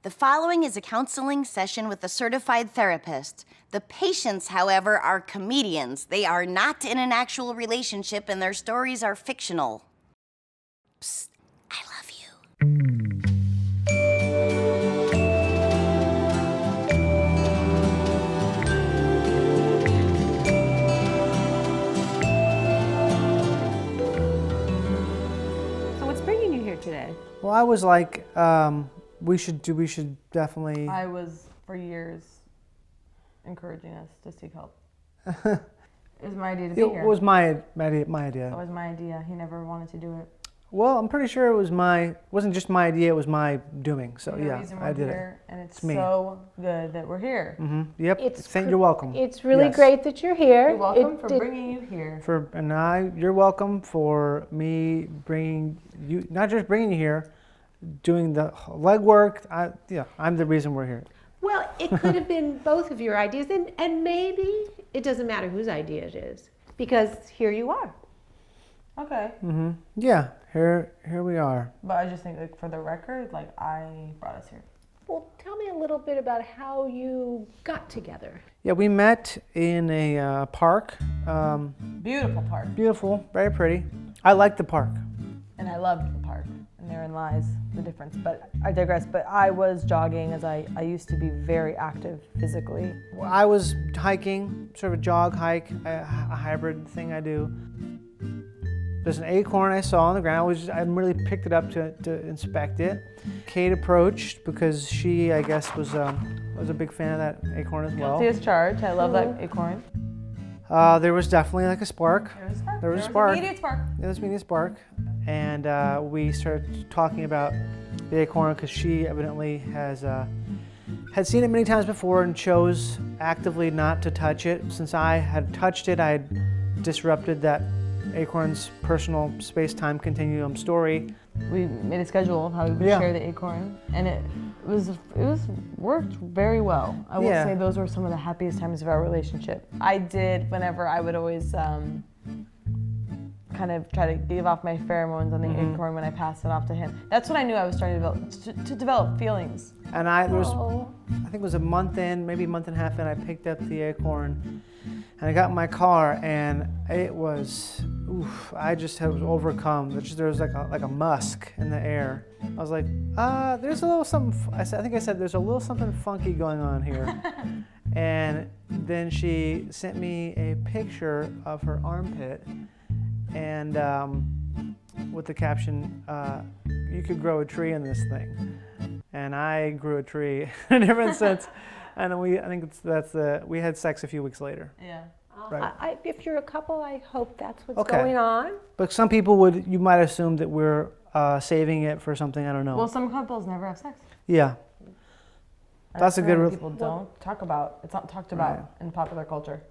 The following is a counseling session with a certified therapist. The patients, however, are comedians. They are not in an actual relationship and their stories are fictional. Psst, I love you. So what's bringing you here today? Well, I was like, we should definitely. I was for years encouraging us to seek help. It was my idea to be here. It was my idea. It was my idea. He never wanted to do it. Well, I'm pretty sure it wasn't just my idea, it was my doing. So The yeah, reason I we're did here, it. and it's me. so good that we're here. Yep. You're welcome. It's really Yes. great that you're here. You're welcome for bringing you here. You're welcome for me bringing you, not just bringing you here, doing the legwork. I'm the reason we're here. Well, it could have been both of your ideas, and maybe it doesn't matter whose idea it is, because here you are. Okay. Yeah, here we are. But I just think, like, for the record, like, I brought us here. Well, tell me a little bit about how you got together. Yeah, we met in a park. Beautiful park. Beautiful, very pretty. I like the park. And I loved the park. And therein lies the difference. But I digress. But I was jogging, as I used to be very active physically. I was hiking, sort of a jog hike, a hybrid thing I do. There's an acorn I saw on the ground. I really picked it up to inspect it. Kate approached because she, I guess, was a big fan of that acorn as well. Guilty as charged. I love that acorn. There was definitely like a spark. There was a spark. Immediate spark. There was an immediate spark. And we started talking about the acorn because she evidently had seen it many times before and chose actively not to touch it. Since I had touched it, I had disrupted that acorn's personal space-time continuum story. We made a schedule of how we would share the acorn, and it was worked very well. I will say those were some of the happiest times of our relationship. I did, whenever I would always kind of try to give off my pheromones on the acorn when I passed it off to him. That's when I knew I was starting to develop feelings. And I think it was a month in, maybe a month and a half in, I picked up the acorn and I got in my car and it was, I just was overcome. There was like a musk in the air. I was like, there's a little something, I think I said, there's a little something funky going on here. And then she sent me a picture of her armpit and with the caption, you could grow a tree in this thing. And I grew a tree ever since. And we had sex a few weeks later. Yeah. Right. If you're a couple, I hope that's what's going on. But some people you might assume that we're saving it for something, I don't know. Well, some couples never have sex. Yeah. That's a good. People don't talk about. It's not talked about in popular culture.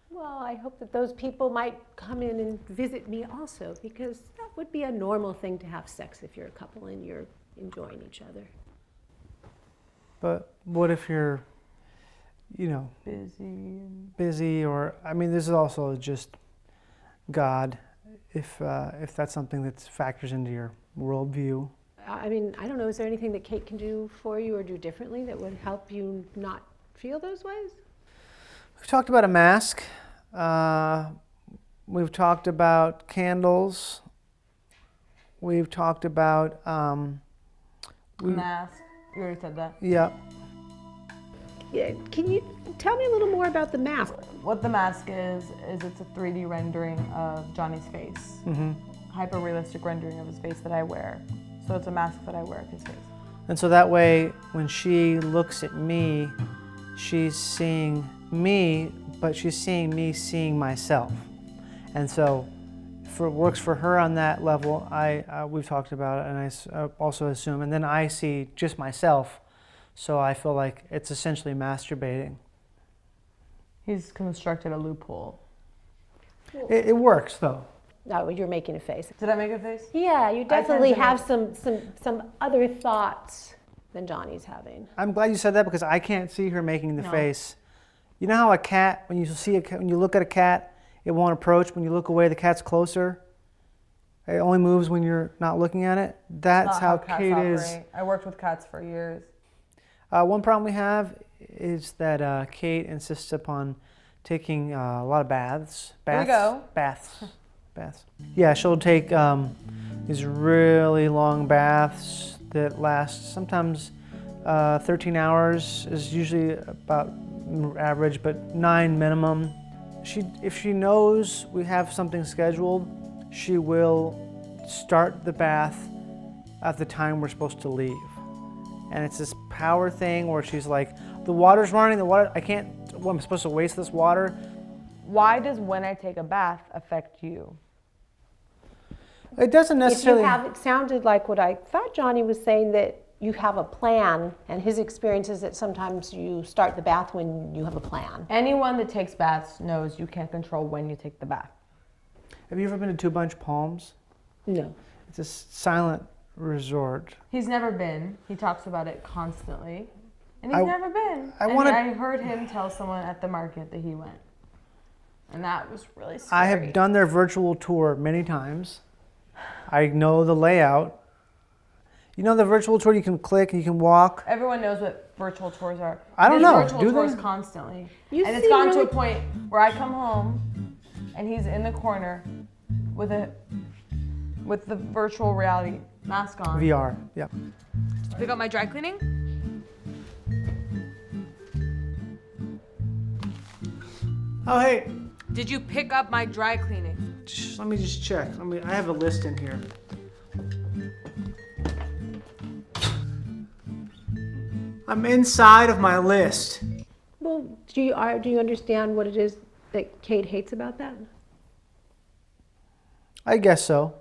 Well, I hope that those people might come in and visit me also, because that would be a normal thing to have sex if you're a couple and you're enjoying each other. But what if you're, busy, or this is also just God, if that's something that factors into your worldview. I don't know, is there anything that Kate can do for you or do differently that would help you not feel those ways? We've talked about a mask. We've talked about candles. We've talked about Mask. You already said that. Yeah. Yeah. Can you tell me a little more about the mask? What the mask is it's a 3D rendering of Johnny's face. Hyper-realistic rendering of his face that I wear. So it's a mask that I wear of his face. And so that way, when she looks at me, she's seeing me, but she's seeing me seeing myself. And so if it works for her on that level, we've talked about it, and I also assume, and then I see just myself, so I feel like it's essentially masturbating. He's constructed a loophole. It works, though. No, you're making a face. Did I make a face? Yeah, you definitely have some other thoughts than Johnny's having. I'm glad you said that because I can't see her making the face. You know how a cat, when you look at a cat, it won't approach. When you look away, the cat's closer. It only moves when you're not looking at it. That's how Kate is. I worked with cats for years. One problem we have is that Kate insists upon taking a lot of baths. Here we go. Baths. Yeah, she'll take these really long baths that last sometimes 13 hours is usually about average, but 9 minimum. If she knows we have something scheduled, she will start the bath at the time we're supposed to leave. And it's this power thing where she's like, the water's running, I can't, I'm supposed to waste this water. Why does when I take a bath affect you? It doesn't necessarily. It sounded like what I thought Johnny was saying, that you have a plan, and his experience is that sometimes you start the bath when you have a plan. Anyone that takes baths knows you can't control when you take the bath. Have you ever been to Two Bunch Palms? No. It's a silent resort. He's never been. He talks about it constantly. And he's never been. I heard him tell someone at the market that he went. And that was really scary. I have done their virtual tour many times. I know the layout. You know the virtual tour, you can click and you can walk. Everyone knows what virtual tours are. I don't know. Virtual tours constantly. And it's gotten to a point where I come home and he's in the corner with the virtual reality mask on. VR, yeah. Did you pick up my dry cleaning? Oh, hey. Did you pick up my dry cleaning? Let me just check. I have a list in here. I'm inside of my list. Well, do you understand what it is that Kate hates about that? I guess so,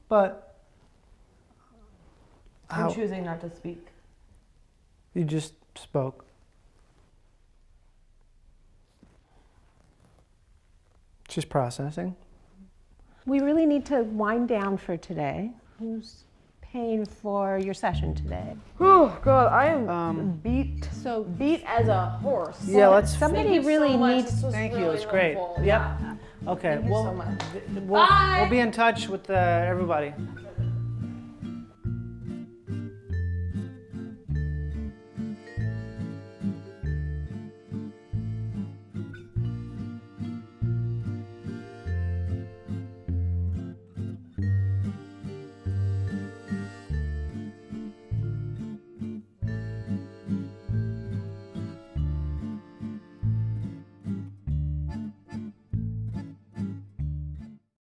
but I'm choosing not to speak. You just spoke. She's processing. We really need to wind down for today. Who's paying for your session today? Oh God, I am beat as a horse. Yeah, let's. Somebody really needs. Thank you. It's great. helpful. Yep. Yeah. Okay. Thank you so much. We'll be in touch with everybody.